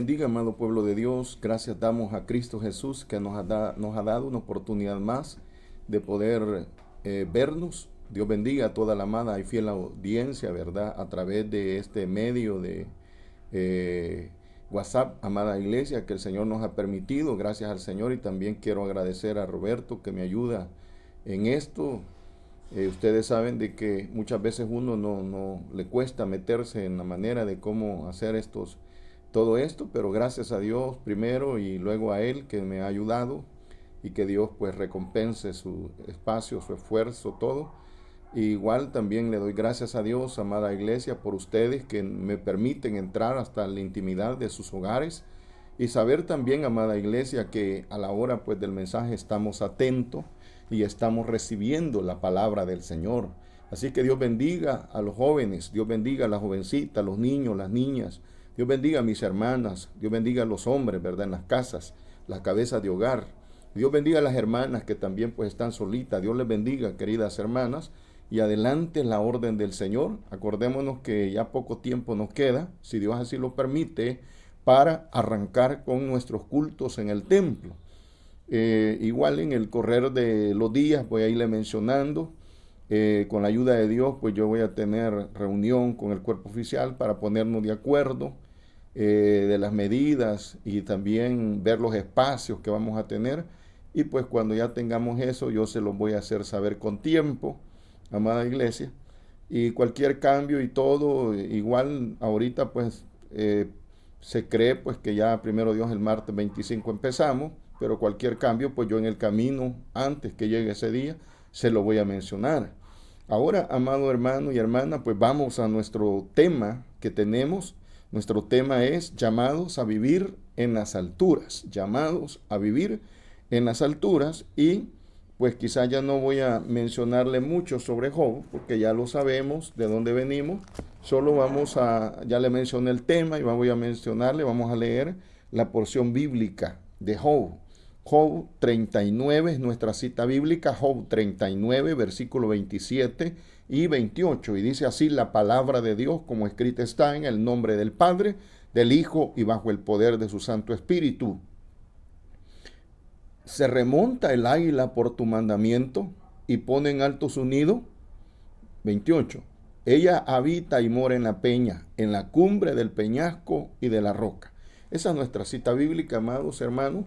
bendiga, amado pueblo de Dios. Gracias damos a Cristo Jesús que nos ha dado una oportunidad más de poder vernos. Dios bendiga a toda la amada y fiel audiencia, ¿verdad? A través de este medio de WhatsApp, amada iglesia, que el Señor nos ha permitido. Gracias al Señor, y también quiero agradecer a Roberto que me ayuda en esto. Ustedes saben de que muchas veces uno no le cuesta meterse en la manera de cómo hacer todo esto, pero gracias a Dios primero y luego a Él que me ha ayudado, y que Dios pues recompense su espacio, su esfuerzo, todo. Igual también le doy gracias a Dios, amada iglesia, por ustedes que me permiten entrar hasta la intimidad de sus hogares, y saber también, amada iglesia, que a la hora pues del mensaje estamos atentos y estamos recibiendo la palabra del Señor. Así que Dios bendiga a los jóvenes, Dios bendiga a las jovencitas, los niños, las niñas. Dios bendiga a mis hermanas, Dios bendiga a los hombres, ¿verdad? En las casas, las cabezas de hogar. Dios bendiga a las hermanas que también pues están solitas. Dios les bendiga, queridas hermanas. Y adelante la orden del Señor. Acordémonos que ya poco tiempo nos queda, si Dios así lo permite, para arrancar con nuestros cultos en el templo. Igual en el correr de los días voy a irle mencionando. Con la ayuda de Dios, pues yo voy a tener reunión con el cuerpo oficial para ponernos de acuerdo de las medidas, y también ver los espacios que vamos a tener. Y pues cuando ya tengamos eso, yo se los voy a hacer saber con tiempo, amada iglesia. Y cualquier cambio y todo, igual ahorita pues se cree pues que ya primero Dios el martes 25 empezamos, pero cualquier cambio pues yo en el camino, antes que llegue ese día, se lo voy a mencionar. Ahora, amado hermano y hermana, pues vamos a nuestro tema que tenemos. Nuestro tema es llamados a vivir en las alturas, llamados a vivir en las alturas. Y pues quizá ya no voy a mencionarle mucho sobre Job, porque ya lo sabemos de dónde venimos. Solo ya le mencioné el tema y voy a mencionarle, vamos a leer la porción bíblica de Job. Job 39 es nuestra cita bíblica, Job 39, versículo 27 y 28. Y dice así la palabra de Dios, como escrita está: en el nombre del Padre, del Hijo y bajo el poder de su Santo Espíritu. ¿Se remonta el águila por tu mandamiento y pone en alto su nido? 28. Ella habita y mora en la peña, en la cumbre del peñasco y de la roca. Esa es nuestra cita bíblica, amados hermanos.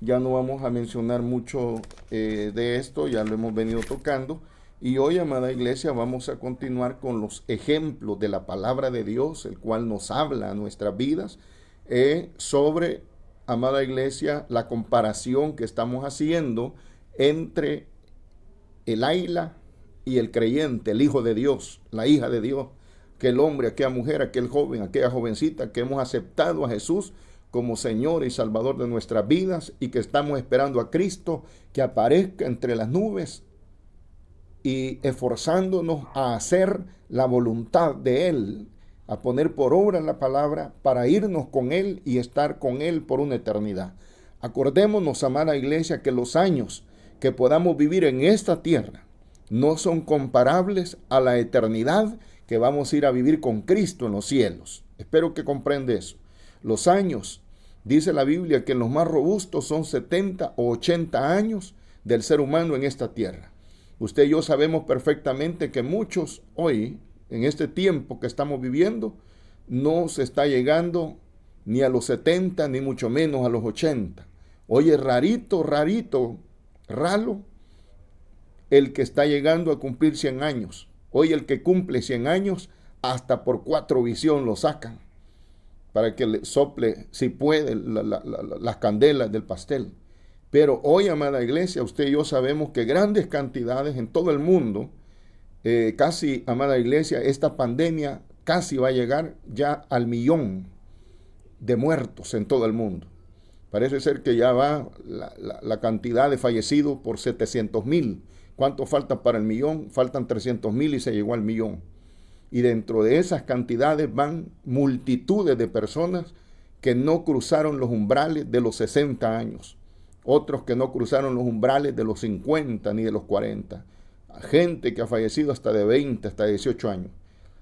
Ya no vamos a mencionar mucho de esto, ya lo hemos venido tocando. Y hoy, amada iglesia, vamos a continuar con los ejemplos de la palabra de Dios, el cual nos habla a nuestras vidas sobre, amada iglesia, la comparación que estamos haciendo entre el águila y el creyente, el hijo de Dios, la hija de Dios, aquel hombre, aquella mujer, aquel joven, aquella jovencita que hemos aceptado a Jesús como Señor y Salvador de nuestras vidas, y que estamos esperando a Cristo que aparezca entre las nubes, y esforzándonos a hacer la voluntad de Él, a poner por obra la palabra para irnos con Él y estar con Él por una eternidad. Acordémonos, amada iglesia, que los años que podamos vivir en esta tierra no son comparables a la eternidad que vamos a ir a vivir con Cristo en los cielos. Espero que comprenda eso. Los años, dice la Biblia, que los más robustos son 70 o 80 años del ser humano en esta tierra. Usted y yo sabemos perfectamente que muchos hoy, en este tiempo que estamos viviendo, no se está llegando ni a los 70, ni mucho menos a los 80. Hoy es raro el que está llegando a cumplir 100 años. Hoy el que cumple 100 años, hasta por 4 visión lo sacan, para que le sople, si puede, las candelas del pastel. Pero hoy, amada iglesia, usted y yo sabemos que grandes cantidades en todo el mundo, casi, amada iglesia, esta pandemia casi va a llegar ya al 1.000.000 de muertos en todo el mundo. Parece ser que ya va la cantidad de fallecidos por 700.000. ¿Cuánto falta para el 1.000.000? Faltan 300.000 y se llegó al 1.000.000. Y dentro de esas cantidades van multitudes de personas que no cruzaron los umbrales de los 60 años. Otros que no cruzaron los umbrales de los 50 ni de los 40. Gente que ha fallecido hasta de 20, hasta de 18 años.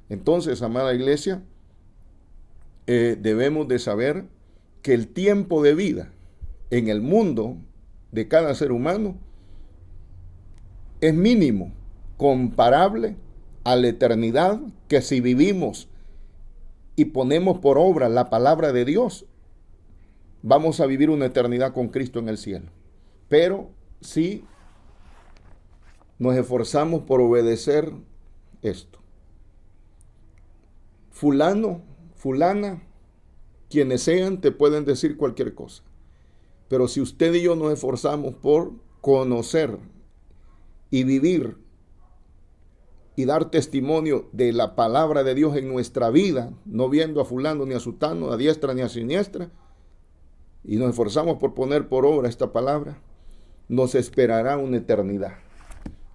Entonces, amada iglesia, debemos de saber que el tiempo de vida en el mundo de cada ser humano es mínimo, comparable a la eternidad, que si vivimos y ponemos por obra la palabra de Dios, vamos a vivir una eternidad con Cristo en el cielo. Pero si nos esforzamos por obedecer esto. Fulano, fulana, quienes sean, te pueden decir cualquier cosa. Pero si usted y yo nos esforzamos por conocer y vivir y dar testimonio de la palabra de Dios en nuestra vida, no viendo a fulano ni a sutano, a diestra ni a siniestra, y nos esforzamos por poner por obra esta palabra, nos esperará una eternidad.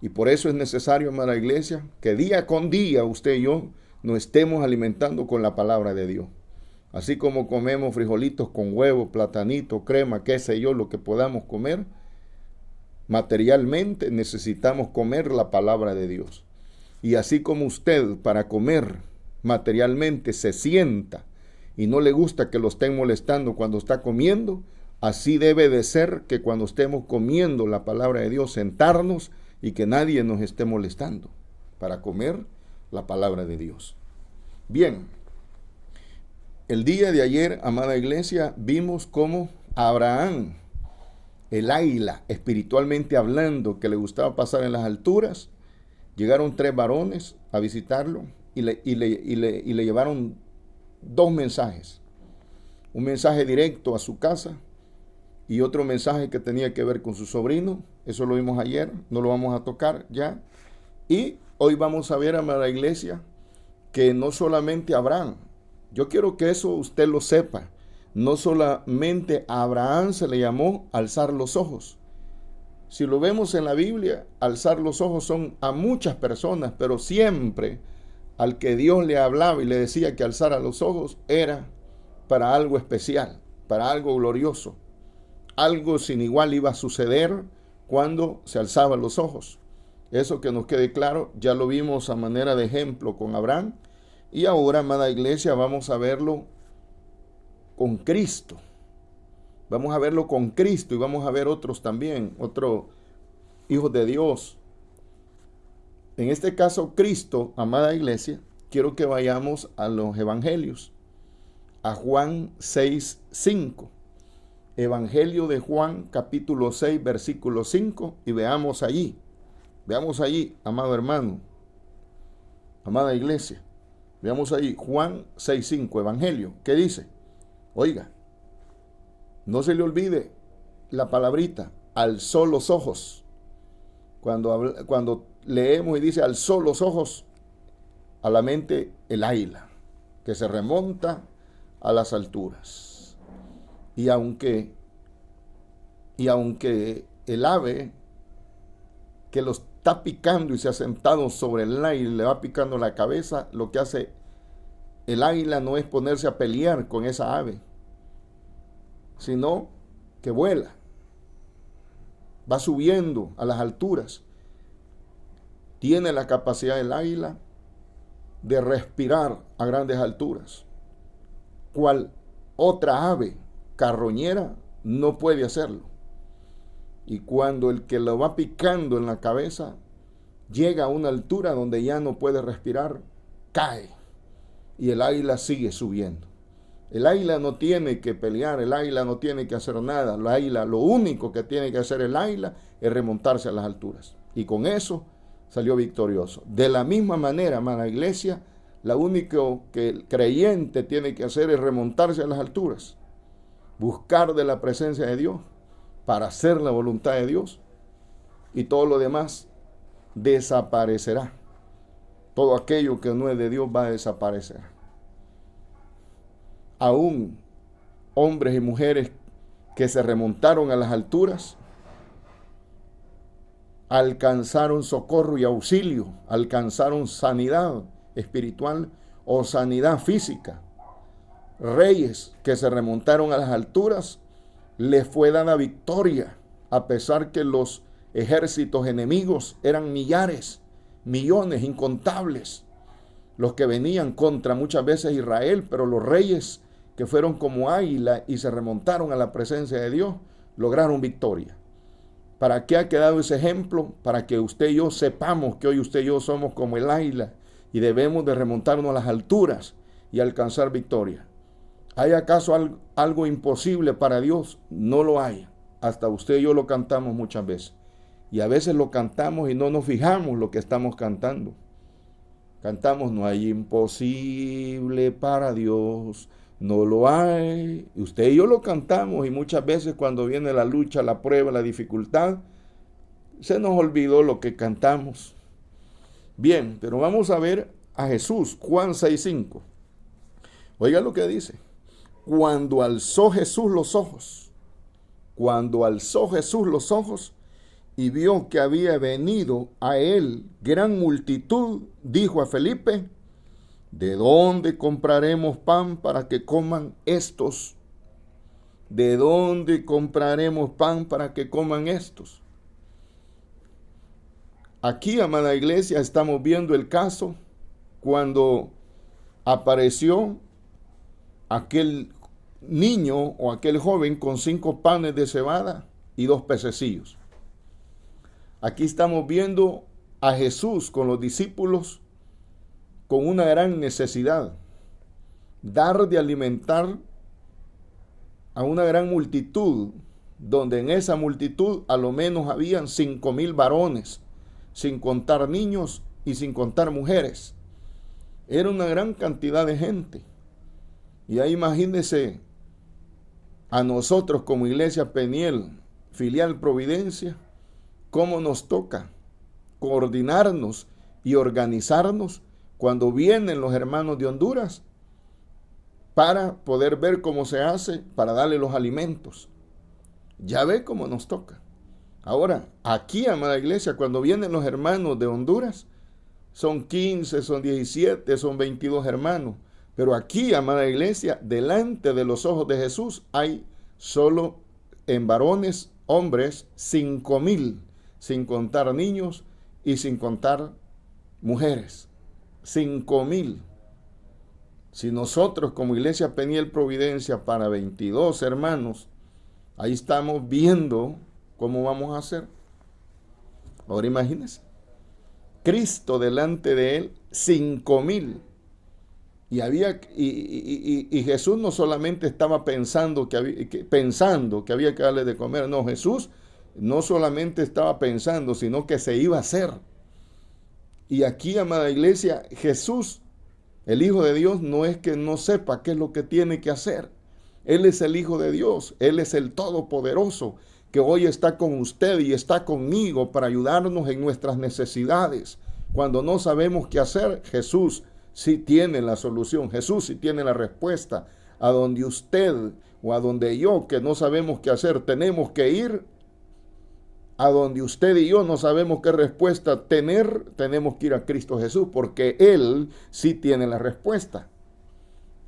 Y por eso es necesario, amada iglesia, que día con día usted y yo nos estemos alimentando con la palabra de Dios. Así como comemos frijolitos con huevo, platanito, crema, qué sé yo, lo que podamos comer, materialmente necesitamos comer la palabra de Dios. Y así como usted para comer materialmente se sienta y no le gusta que lo estén molestando cuando está comiendo, así debe de ser que cuando estemos comiendo la palabra de Dios, sentarnos y que nadie nos esté molestando para comer la palabra de Dios. Bien, el día de ayer, amada iglesia, vimos cómo Abraham, el águila, espiritualmente hablando, que le gustaba pasar en las alturas, llegaron 3 varones a visitarlo y le llevaron 2 mensajes. Un mensaje directo a su casa y otro mensaje que tenía que ver con su sobrino. Eso lo vimos ayer, no lo vamos a tocar ya. Y hoy vamos a ver, amada iglesia, que no solamente Abraham, yo quiero que eso usted lo sepa, no solamente a Abraham se le llamó alzar los ojos. Si lo vemos en la Biblia, alzar los ojos son a muchas personas, pero siempre al que Dios le hablaba y le decía que alzara los ojos era para algo especial, para algo glorioso. Algo sin igual iba a suceder cuando se alzaban los ojos. Eso que nos quede claro, ya lo vimos a manera de ejemplo con Abraham. Y ahora, amada iglesia, vamos a verlo con Cristo. Vamos a verlo con Cristo y vamos a ver otros también, otros hijos de Dios. En este caso, Cristo, amada iglesia, quiero que vayamos a los evangelios, a Juan 6:5. Evangelio de Juan, capítulo 6, versículo 5, y veamos allí, amado hermano, amada iglesia, veamos allí, Juan 6:5, Evangelio, ¿qué dice? Oiga, no se le olvide la palabrita, alzó los ojos. Cuando leemos y dice alzó los ojos, a la mente el águila, que se remonta a las alturas. Y aunque el ave que lo está picando y se ha sentado sobre el águila y le va picando la cabeza, lo que hace el águila no es ponerse a pelear con esa ave, sino que vuela, va subiendo a las alturas. Tiene la capacidad del águila de respirar a grandes alturas, cual otra ave carroñera no puede hacerlo. Y cuando el que lo va picando en la cabeza llega a una altura donde ya no puede respirar, cae y el águila sigue subiendo. El águila no tiene que pelear, el águila no tiene que hacer nada. El águila, lo único que tiene que hacer el águila es remontarse a las alturas. Y con eso salió victorioso. De la misma manera, amada iglesia, lo único que el creyente tiene que hacer es remontarse a las alturas. Buscar de la presencia de Dios para hacer la voluntad de Dios, y todo lo demás desaparecerá. Todo aquello que no es de Dios va a desaparecer. Aún hombres y mujeres que se remontaron a las alturas alcanzaron socorro y auxilio, alcanzaron sanidad espiritual o sanidad física. Reyes que se remontaron a las alturas, les fue dada victoria, a pesar que los ejércitos enemigos eran millares, millones, incontables, los que venían contra muchas veces Israel, pero los reyes que fueron como águila y se remontaron a la presencia de Dios, lograron victoria. ¿Para qué ha quedado ese ejemplo? Para que usted y yo sepamos que hoy usted y yo somos como el águila y debemos de remontarnos a las alturas y alcanzar victoria. ¿Hay acaso algo imposible para Dios? No lo hay. Hasta usted y yo lo cantamos muchas veces. Y a veces lo cantamos y no nos fijamos lo que estamos cantando. Cantamos, no hay imposible para Dios, no lo hay. Usted y yo lo cantamos y muchas veces cuando viene la lucha, la prueba, la dificultad, se nos olvidó lo que cantamos. Bien, pero vamos a ver a Jesús, Juan 6:5. Oiga lo que dice. Cuando alzó Jesús los ojos y vio que había venido a él gran multitud, dijo a Felipe, ¿de dónde compraremos pan para que coman estos? ¿De dónde compraremos pan para que coman estos? Aquí, amada iglesia, estamos viendo el caso cuando apareció aquel niño o aquel joven con 5 panes de cebada y 2 pececillos. Aquí estamos viendo a Jesús con los discípulos con una gran necesidad, dar de alimentar a una gran multitud, donde en esa multitud a lo menos habían 5,000 varones, sin contar niños y sin contar mujeres. Era una gran cantidad de gente. Y ahí imagínense a nosotros como Iglesia Peniel, filial Providencia, cómo nos toca coordinarnos y organizarnos cuando vienen los hermanos de Honduras para poder ver cómo se hace para darle los alimentos. Ya ve cómo nos toca. Ahora, aquí, amada iglesia, cuando vienen los hermanos de Honduras, son 15, son 17, son 22 hermanos. Pero aquí, amada iglesia, delante de los ojos de Jesús hay solo en varones, hombres, 5,000, sin contar niños y sin contar mujeres. 5,000. Si nosotros como Iglesia Peniel Providencia para 22 hermanos, ahí estamos viendo cómo vamos a hacer. Ahora imagínense, Cristo delante de él, 5,000. Y Jesús no solamente estaba pensando que había que darle de comer. No, Jesús no solamente estaba pensando, sino que se iba a hacer. Y aquí, amada iglesia, Jesús, el Hijo de Dios, no es que no sepa qué es lo que tiene que hacer. Él es el Hijo de Dios, Él es el Todopoderoso, que hoy está con usted y está conmigo para ayudarnos en nuestras necesidades. Cuando no sabemos qué hacer, Jesús sí tiene la solución, Jesús sí tiene la respuesta. A donde usted o a donde yo, que no sabemos qué hacer, tenemos que ir. A donde usted y yo no sabemos qué respuesta tener, tenemos que ir a Cristo Jesús, porque Él sí tiene la respuesta.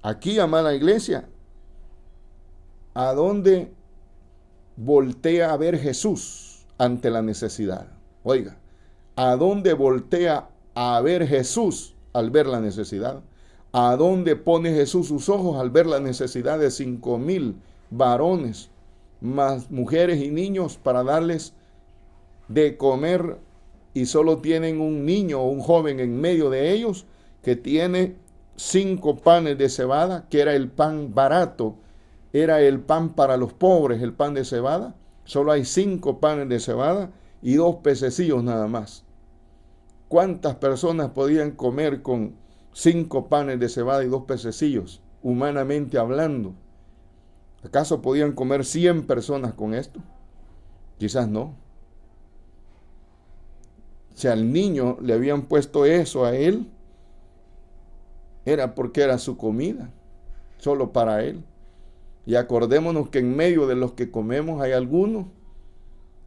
Aquí, amada iglesia, ¿a dónde voltea a ver Jesús ante la necesidad? Oiga, ¿a dónde voltea a ver Jesús al ver la necesidad? ¿A dónde pone Jesús sus ojos al ver la necesidad de 5,000 varones, más mujeres y niños para darles de comer, y solo tienen un niño o un joven en medio de ellos que tiene 5 panes de cebada, que era el pan barato, era el pan para los pobres, el pan de cebada? Solo hay 5 panes de cebada y 2 pececillos nada más. ¿Cuántas personas podían comer con 5 panes de cebada y 2 pececillos, humanamente hablando? ¿Acaso podían comer 100 personas con esto? Quizás no. Si al niño le habían puesto eso a él, era porque era su comida, solo para él. Y acordémonos que en medio de los que comemos hay algunos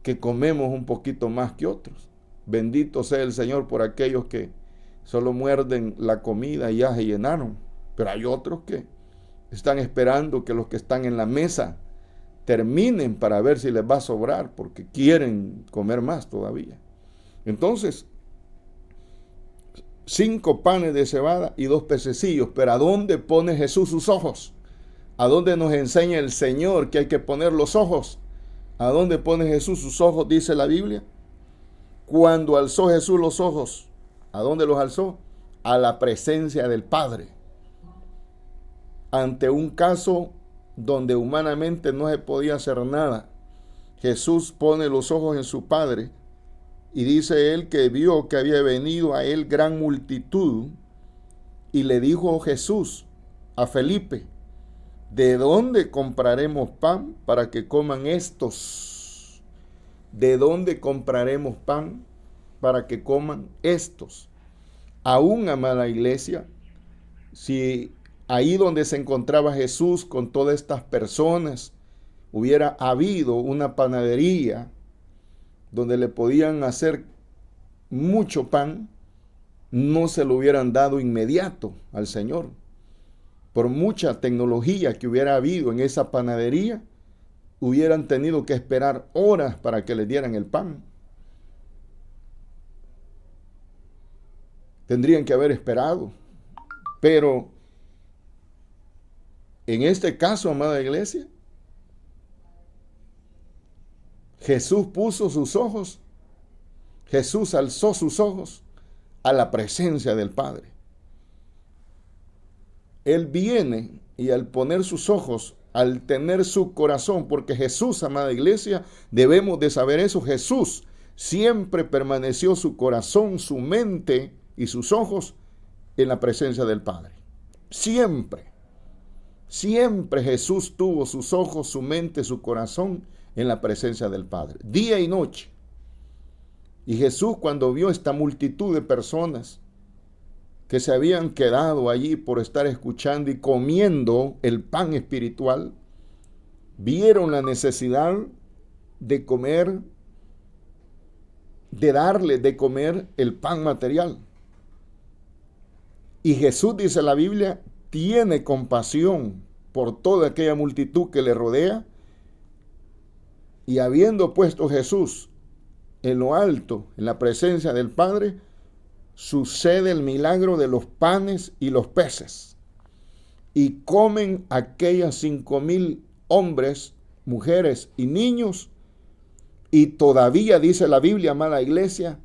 que comemos un poquito más que otros. Bendito sea el Señor por aquellos que solo muerden la comida y ya se llenaron. Pero hay otros que están esperando que los que están en la mesa terminen para ver si les va a sobrar, porque quieren comer más todavía. Entonces, 5 panes de cebada y 2 pececillos. Pero ¿a dónde pone Jesús sus ojos? ¿A dónde nos enseña el Señor que hay que poner los ojos? ¿A dónde pone Jesús sus ojos? Dice la Biblia. Cuando alzó Jesús los ojos, ¿a dónde los alzó? A la presencia del Padre. Ante un caso donde humanamente no se podía hacer nada, Jesús pone los ojos en su Padre y dice él que vio que había venido a él gran multitud y le dijo Jesús a Felipe: ¿de dónde compraremos pan para que coman estos? ¿De dónde compraremos pan para que coman estos? Aún, amada iglesia, si ahí donde se encontraba Jesús con todas estas personas hubiera habido una panadería donde le podían hacer mucho pan, no se lo hubieran dado inmediato al Señor. Por mucha tecnología que hubiera habido en esa panadería, hubieran tenido que esperar horas para que le dieran el pan. Tendrían que haber esperado. Pero en este caso, amada iglesia, Jesús puso sus ojos, Jesús alzó sus ojos a la presencia del Padre. Él viene y al poner sus ojos, al tener su corazón, porque Jesús, amada iglesia, debemos de saber eso, Jesús siempre permaneció su corazón, su mente y sus ojos en la presencia del Padre. Siempre, siempre Jesús tuvo sus ojos, su mente, su corazón en la presencia del Padre, día y noche. Y Jesús, cuando vio esta multitud de personas que se habían quedado allí por estar escuchando y comiendo el pan espiritual, vieron la necesidad de comer, de darle de comer el pan material. Y Jesús, dice la Biblia, tiene compasión por toda aquella multitud que le rodea. Y habiendo puesto Jesús en lo alto, en la presencia del Padre, sucede el milagro de los panes y los peces. Y comen aquellas 5,000 hombres, mujeres y niños. Y todavía dice la Biblia, amada iglesia,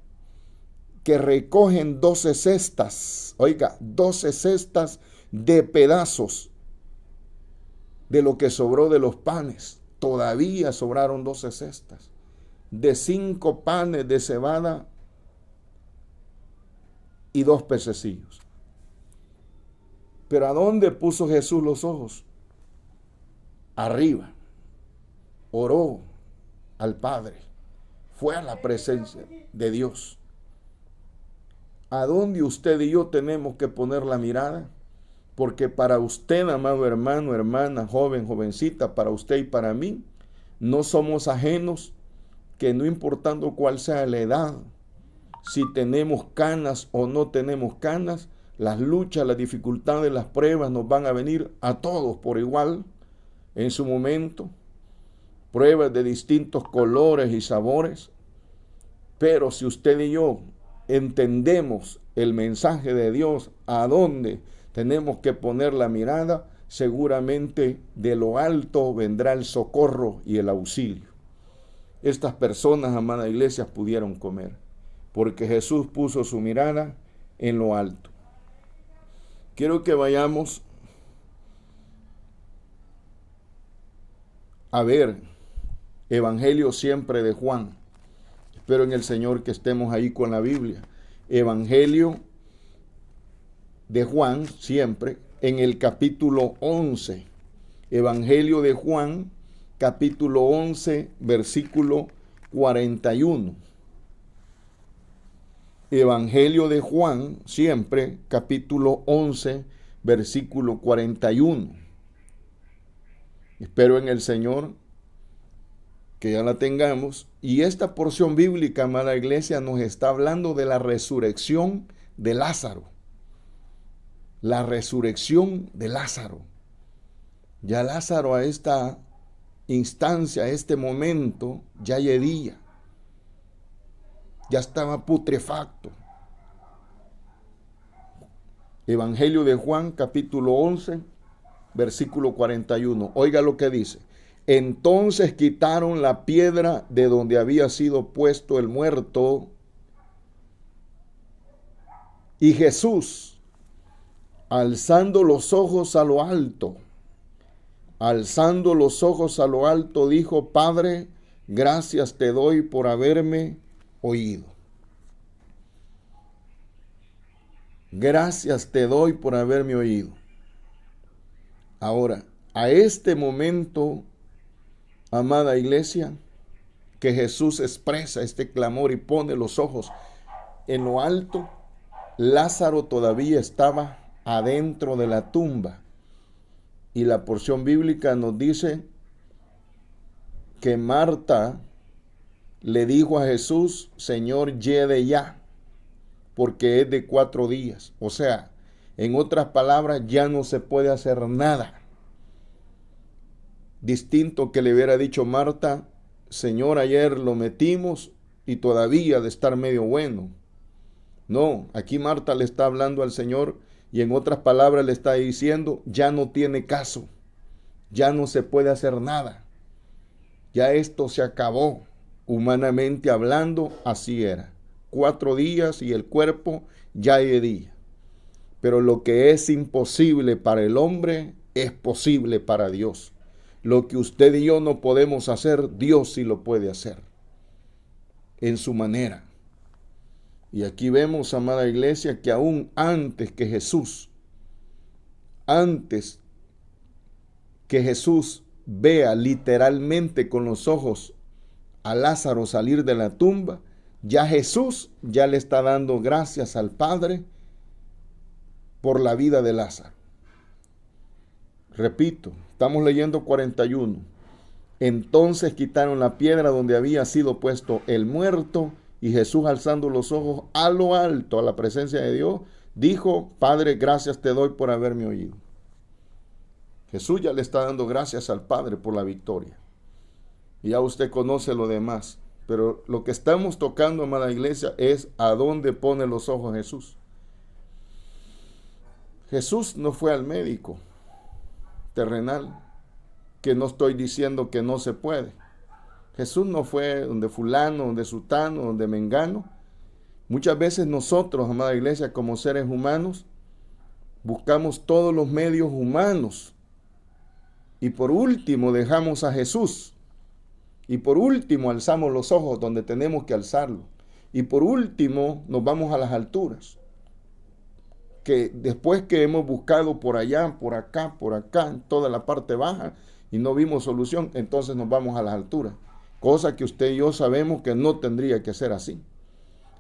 que recogen 12 cestas, oiga, 12 cestas de pedazos de lo que sobró de los panes. Todavía sobraron 12 cestas de 5 panes de cebada y 2 pececillos. Pero ¿a dónde puso Jesús los ojos? Arriba. Oró al Padre. Fue a la presencia de Dios. ¿A dónde usted y yo tenemos que poner la mirada? Porque para usted, amado hermano, hermana, joven, jovencita, para usted y para mí, no somos ajenos que no importando cuál sea la edad, si tenemos canas o no tenemos canas, las luchas, las dificultades, las pruebas nos van a venir a todos por igual en su momento. Pruebas de distintos colores y sabores. Pero si usted y yo entendemos el mensaje de Dios, a dónde tenemos que poner la mirada, seguramente de lo alto vendrá el socorro y el auxilio. Estas personas, amada iglesia, pudieron comer, porque Jesús puso su mirada en lo alto. Quiero que vayamos a ver Evangelio siempre de Juan. Espero en el Señor que estemos ahí con la Biblia. Evangelio de Juan, siempre, en el capítulo 11. Evangelio de Juan, capítulo 11, versículo 41. Evangelio de Juan, siempre, capítulo 11, versículo 41. Espero en el Señor que ya la tengamos. Y esta porción bíblica, amada iglesia, nos está hablando de la resurrección de Lázaro. La resurrección de Lázaro. Ya Lázaro a esta instancia, a este momento, ya yedía. Ya estaba putrefacto. Evangelio de Juan, capítulo 11, versículo 41. Oiga lo que dice. Entonces quitaron la piedra de donde había sido puesto el muerto, y Jesús, alzando los ojos a lo alto, dijo: Padre, gracias te doy por haberme oído. Gracias te doy por haberme oído. Ahora, a este momento, amada iglesia, que Jesús expresa este clamor y pone los ojos en lo alto, Lázaro todavía estaba adentro de la tumba. Y la porción bíblica nos dice que Marta le dijo a Jesús: Señor, llegue ya, porque es de 4 días. O sea, en otras palabras, ya no se puede hacer nada. Distinto que le hubiera dicho Marta: Señor, ayer lo metimos y todavía de estar medio bueno. No, aquí Marta le está hablando al Señor y en otras palabras le está diciendo: ya no tiene caso, ya no se puede hacer nada, ya esto se acabó. Humanamente hablando, así era. 4 días y el cuerpo ya hería. Pero lo que es imposible para el hombre es posible para Dios. Lo que usted y yo no podemos hacer, Dios sí lo puede hacer en su manera. Y aquí vemos, amada iglesia, que aún antes que Jesús vea literalmente con los ojos a Lázaro salir de la tumba, ya Jesús ya le está dando gracias al Padre por la vida de Lázaro. Repito, estamos leyendo 41. Entonces quitaron la piedra donde había sido puesto el muerto, y Jesús, alzando los ojos a lo alto, a la presencia de Dios, dijo: Padre, gracias te doy por haberme oído. Jesús ya le está dando gracias al Padre por la victoria. Y ya usted conoce lo demás. Pero lo que estamos tocando, amada iglesia, es a dónde pone los ojos Jesús. Jesús no fue al médico terrenal, que no estoy diciendo que no se puede. Jesús no fue donde fulano, donde sutano, donde mengano. Muchas veces nosotros, amada iglesia, como seres humanos, buscamos todos los medios humanos. Y por último dejamos a Jesús. Y por último alzamos los ojos donde tenemos que alzarlo. Y por último nos vamos a las alturas. Que después que hemos buscado por allá, por acá, en toda la parte baja, y no vimos solución, entonces nos vamos a las alturas. Cosa que usted y yo sabemos que no tendría que ser así.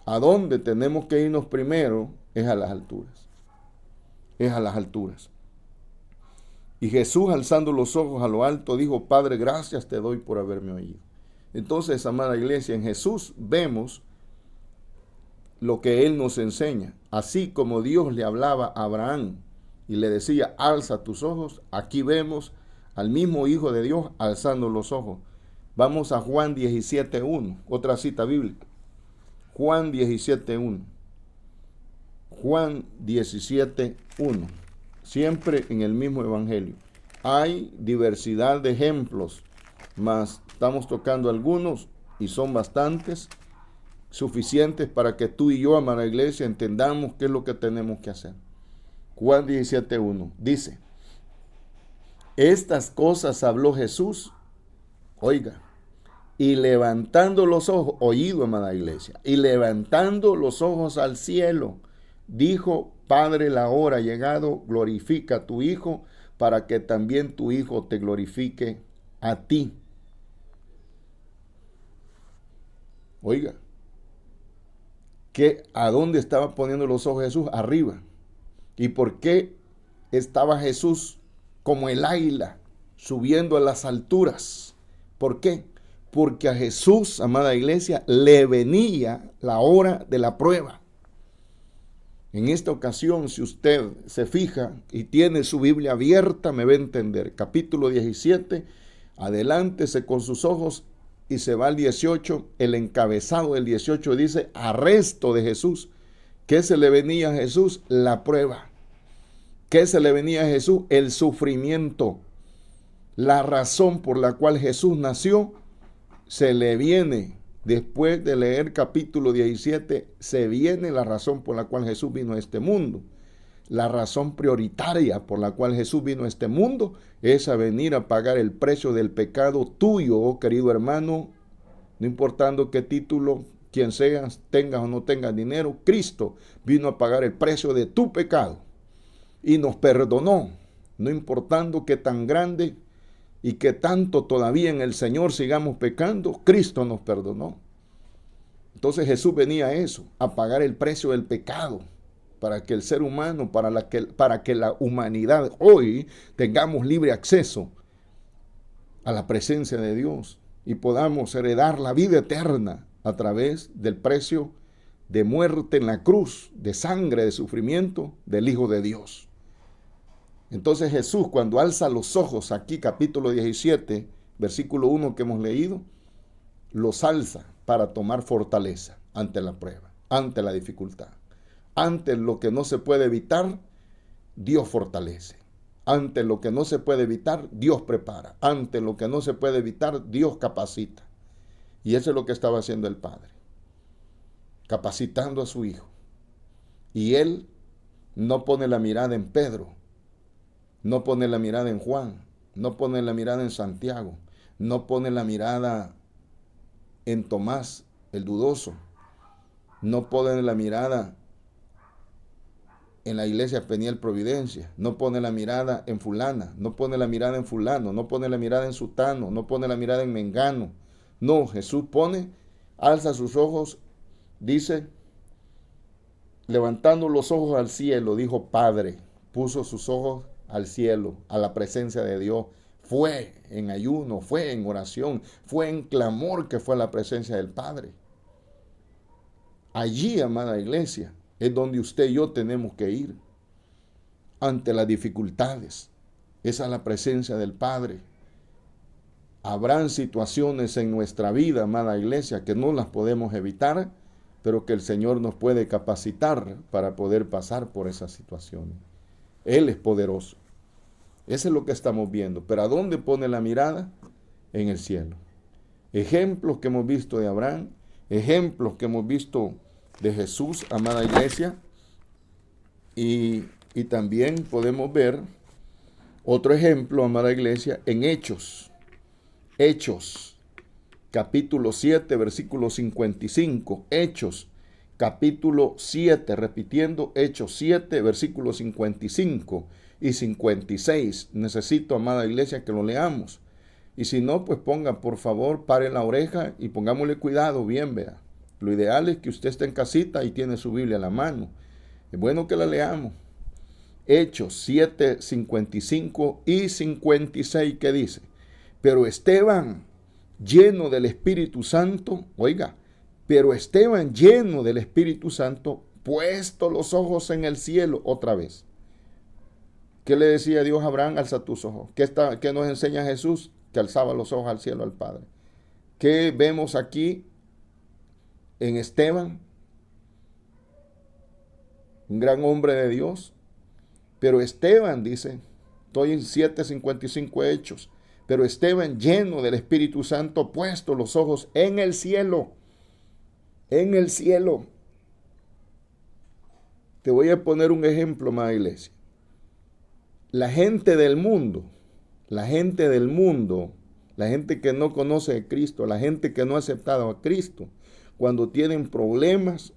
A dónde tenemos que irnos primero es a las alturas. Es a las alturas. Y Jesús, alzando los ojos a lo alto, dijo: Padre, gracias te doy por haberme oído. Entonces, amada iglesia, en Jesús vemos lo que Él nos enseña. Así como Dios le hablaba a Abraham y le decía: alza tus ojos, aquí vemos al mismo Hijo de Dios alzando los ojos. Vamos a Juan 17:1, otra cita bíblica. Juan 17:1. Juan 17:1. Siempre en el mismo evangelio. Hay diversidad de ejemplos, mas estamos tocando algunos y son bastantes, suficientes para que tú y yo, amada iglesia, entendamos qué es lo que tenemos que hacer. Juan 17:1 dice: estas cosas habló Jesús, oiga, y levantando los ojos, oído, amada iglesia, y levantando los ojos al cielo, dijo: Padre, la hora ha llegado, glorifica a tu Hijo, para que también tu Hijo te glorifique a ti. Oiga, ¿a dónde estaba poniendo los ojos Jesús? Arriba. ¿Y por qué estaba Jesús como el águila subiendo a las alturas? ¿Por qué? Porque a Jesús, amada iglesia, le venía la hora de la prueba. En esta ocasión, si usted se fija y tiene su Biblia abierta, me va a entender. Capítulo 17, adelántese con sus ojos y se va al 18. El encabezado del 18 dice: arresto de Jesús. ¿Qué se le venía a Jesús? La prueba. ¿Qué se le venía a Jesús? El sufrimiento. La razón por la cual Jesús nació se le viene. Después de leer capítulo 17, se viene la razón por la cual Jesús vino a este mundo. La razón prioritaria por la cual Jesús vino a este mundo es a venir a pagar el precio del pecado tuyo, oh querido hermano, no importando qué título, quien seas, tengas o no tengas dinero. Cristo vino a pagar el precio de tu pecado y nos perdonó, no importando qué tan grande y qué tanto todavía en el Señor sigamos pecando. Cristo nos perdonó. Entonces Jesús venía a eso, a pagar el precio del pecado, para que el ser humano, para que la humanidad hoy tengamos libre acceso a la presencia de Dios y podamos heredar la vida eterna a través del precio de muerte en la cruz, de sangre, de sufrimiento del Hijo de Dios. Entonces Jesús, cuando alza los ojos aquí, capítulo 17, versículo 1 que hemos leído, los alza para tomar fortaleza ante la prueba, ante la dificultad. Ante lo que no se puede evitar, Dios fortalece. Ante lo que no se puede evitar, Dios prepara. Ante lo que no se puede evitar, Dios capacita. Y eso es lo que estaba haciendo el Padre, capacitando a su Hijo. Y Él no pone la mirada en Pedro, no pone la mirada en Juan, no pone la mirada en Santiago, no pone la mirada en Tomás, el dudoso, no pone la mirada en la iglesia Peniel Providencia, no pone la mirada en fulana, no pone la mirada en fulano, no pone la mirada en sutano, no pone la mirada en mengano. No, Jesús alza sus ojos, dice, levantando los ojos al cielo, dijo Padre, puso sus ojos al cielo, a la presencia de Dios. Fue en ayuno, fue en oración, fue en clamor que fue a la presencia del Padre. Allí, amada iglesia, es donde usted y yo tenemos que ir ante las dificultades. Esa es la presencia del Padre. Habrán situaciones en nuestra vida, amada iglesia, que no las podemos evitar, pero que el Señor nos puede capacitar para poder pasar por esas situaciones. Él es poderoso. Eso es lo que estamos viendo. Pero ¿a dónde pone la mirada? En el cielo. Ejemplos que hemos visto de Abraham, ejemplos que hemos visto de Jesús, amada iglesia, y también podemos ver otro ejemplo, amada iglesia, en Hechos, capítulo 7, versículo 55, Hechos, capítulo 7, repitiendo, Hechos 7, versículo 55 y 56, necesito, amada iglesia, que lo leamos, y si no, pues ponga, por favor, pare la oreja y pongámosle cuidado, bien, vea. Lo ideal es que usted esté en casita y tiene su Biblia a la mano. Es bueno que la leamos. Hechos 7, 55 y 56, ¿qué dice? Pero Esteban, lleno del Espíritu Santo, oiga, pero Esteban, lleno del Espíritu Santo, puesto los ojos en el cielo, otra vez. ¿Qué le decía Dios a Abraham? Alza tus ojos. ¿Qué nos enseña Jesús? Que alzaba los ojos al cielo al Padre. ¿Qué vemos aquí en Esteban? Un gran hombre de Dios. Pero Esteban, dice, estoy en 7:55 Hechos, pero Esteban, lleno del Espíritu Santo, puesto los ojos en el cielo. En el cielo. Te voy a poner un ejemplo, amada iglesia. La gente del mundo, la gente que no conoce a Cristo, la gente que no ha aceptado a Cristo, cuando tienen problemas,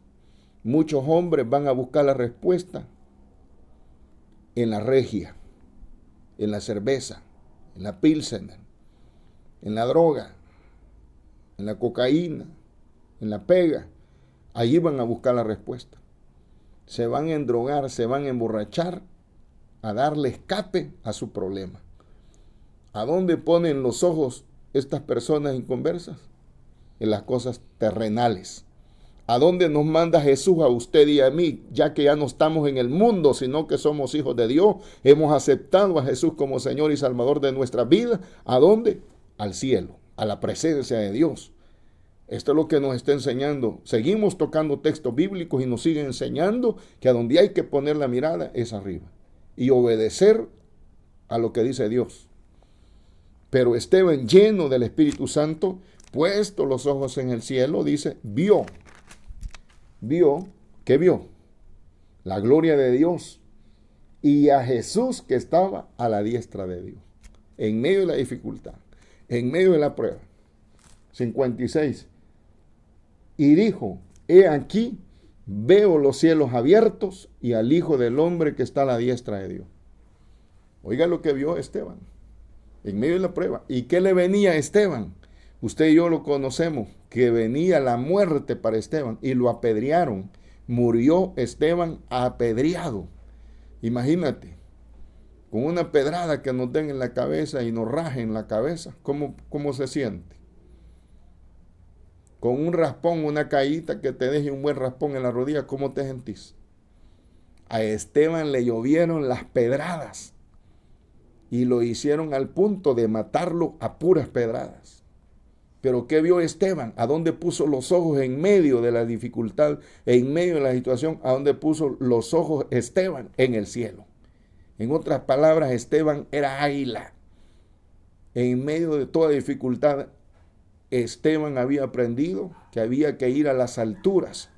muchos hombres van a buscar la respuesta en la regia, en la cerveza, en la pilsener, en la droga, en la cocaína, en la pega. Allí van a buscar la respuesta. Se van a endrogar, se van a emborrachar, a darle escape a su problema. ¿A dónde ponen los ojos estas personas inconversas? En las cosas terrenales. ¿A dónde nos manda Jesús a usted y a mí? Ya que ya no estamos en el mundo, sino que somos hijos de Dios. Hemos aceptado a Jesús como Señor y Salvador de nuestra vida. ¿A dónde? Al cielo, a la presencia de Dios. Esto es lo que nos está enseñando. Seguimos tocando textos bíblicos y nos siguen enseñando que a donde hay que poner la mirada es arriba. y obedecer a lo que dice Dios. Pero Esteban, lleno del Espíritu Santo, puesto los ojos en el cielo, dice, vio. ¿Qué vio? La gloria de Dios y a Jesús que estaba a la diestra de Dios, en medio de la dificultad, en medio de la prueba. 56. Y dijo, he aquí, veo los cielos abiertos y al Hijo del Hombre que está a la diestra de Dios. Oiga lo que vio Esteban, en medio de la prueba. ¿Y qué le venía a Esteban? Usted y yo lo conocemos, que venía la muerte para Esteban y lo apedrearon. Murió Esteban apedreado. Imagínate, con una pedrada que nos den en la cabeza y nos rajen la cabeza, ¿cómo se siente? Con un raspón, una caída que te deje un buen raspón en la rodilla, ¿cómo te sentís? A Esteban le llovieron las pedradas y lo hicieron al punto de matarlo a puras pedradas. Pero ¿qué vio Esteban? ¿A dónde puso los ojos en medio de la dificultad, en medio de la situación? ¿A dónde puso los ojos Esteban? En el cielo. En otras palabras, Esteban era águila. En medio de toda dificultad, Esteban había aprendido que había que ir a las alturas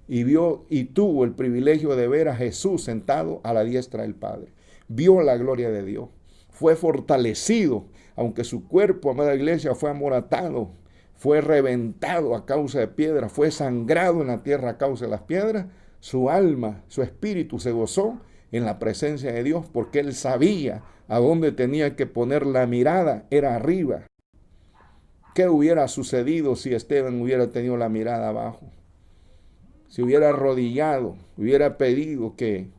y vio y tuvo el privilegio de ver a Jesús sentado a la diestra del Padre. Vio la gloria de Dios. Fue fortalecido, aunque su cuerpo, amada iglesia, fue amoratado, fue reventado a causa de piedras, fue sangrado en la tierra a causa de las piedras. Su alma, su espíritu se gozó en la presencia de Dios porque él sabía a dónde tenía que poner la mirada, era arriba. ¿Qué hubiera sucedido si Esteban hubiera tenido la mirada abajo? Si hubiera arrodillado, hubiera pedido que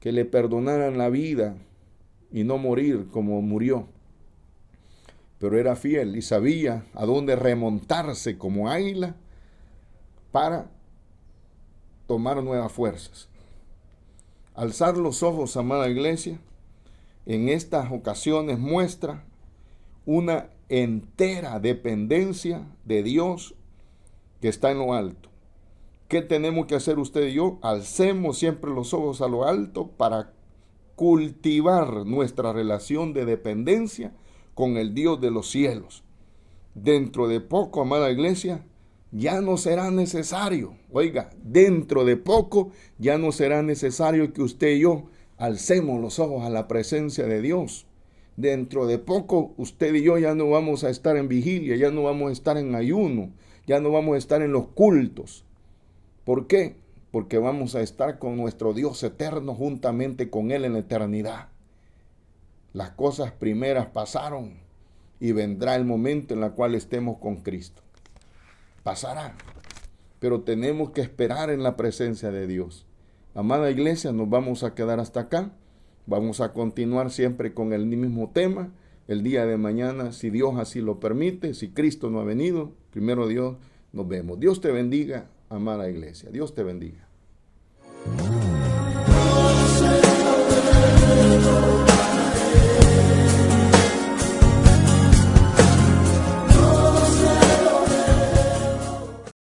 le perdonaran la vida y no morir como murió. Pero era fiel y sabía a dónde remontarse como águila para tomar nuevas fuerzas. Alzar los ojos, amada iglesia, en estas ocasiones muestra una entera dependencia de Dios que está en lo alto. ¿Qué tenemos que hacer usted y yo? Alcemos siempre los ojos a lo alto para cultivar nuestra relación de dependencia con el Dios de los cielos. Dentro de poco, amada iglesia, ya no será necesario, oiga, dentro de poco ya no será necesario que usted y yo alcemos los ojos a la presencia de Dios. Dentro de poco usted y yo ya no vamos a estar en vigilia, ya no vamos a estar en ayuno, ya no vamos a estar en los cultos. ¿Por qué? Porque vamos a estar con nuestro Dios eterno juntamente con Él en la eternidad. Las cosas primeras pasaron y vendrá el momento en el cual estemos con Cristo. Pasará, pero tenemos que esperar en la presencia de Dios. Amada iglesia, nos vamos a quedar hasta acá. Vamos a continuar siempre con el mismo tema. El día de mañana, si Dios así lo permite, si Cristo no ha venido, primero Dios, nos vemos. Dios te bendiga, amada iglesia. Dios te bendiga.